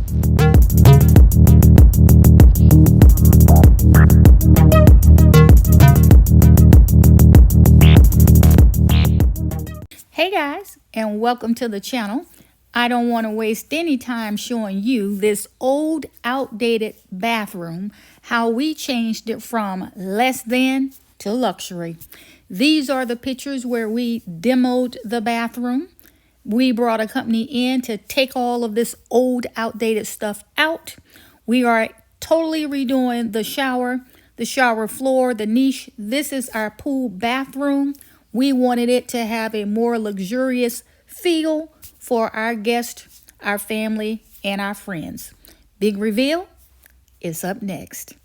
Hey guys, and welcome to the channel. I don't want to waste any time showing you this old, outdated bathroom, how we changed it from less than to luxury. These are the pictures where we demoed the bathroom. We brought a company in to take all of this old, outdated stuff out. We are totally redoing the shower floor, the niche. This is our pool bathroom. We wanted it to have a more luxurious feel for our guests, our family, and our friends. Big reveal is up next.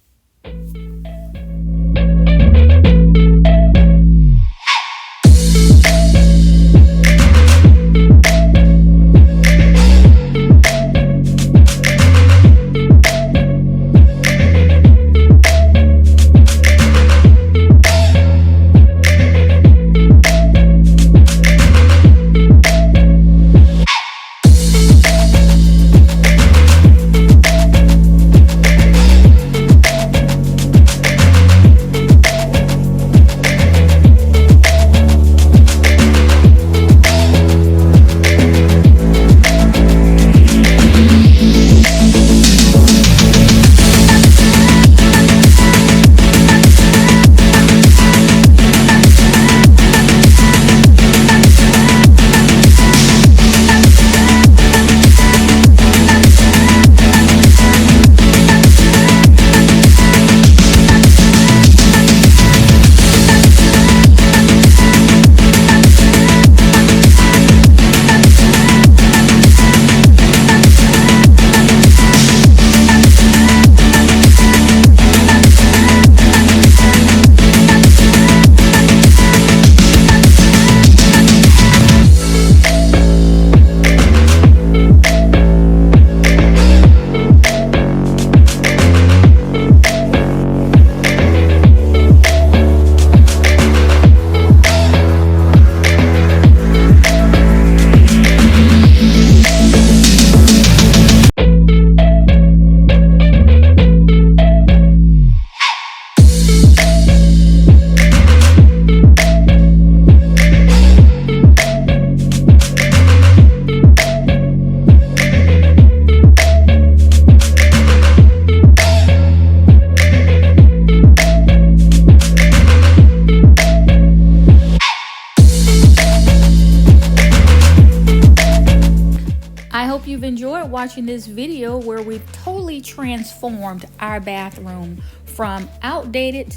I hope you've enjoyed watching this video where we've totally transformed our bathroom from outdated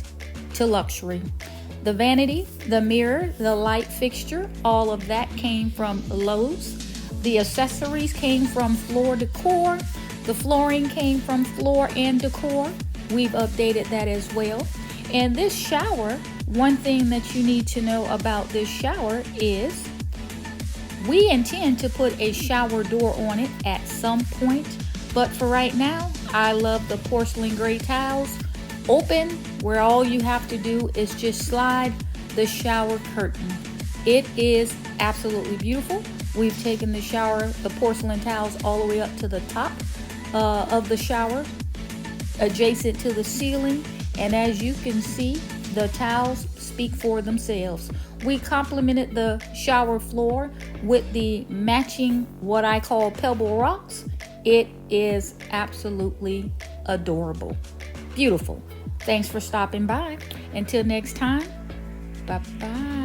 to luxury. The vanity, the mirror, the light fixture, all of that came from Lowe's. The accessories came from Floor Decor. The flooring came from Floor and Decor. We've updated that as well. And this shower, one thing that you need to know about this shower is we intend to put a shower door on it at some point, but for right now, I love the porcelain gray tiles. Open, where all you have to do is just slide the shower curtain. It is absolutely beautiful. We've taken the porcelain tiles all the way up to the top of the shower, adjacent to the ceiling, and as you can see, the tiles speak for themselves. We complemented the shower floor with the matching, what I call pebble rocks. It is absolutely adorable. Beautiful. Thanks for stopping by. Until next time, bye-bye.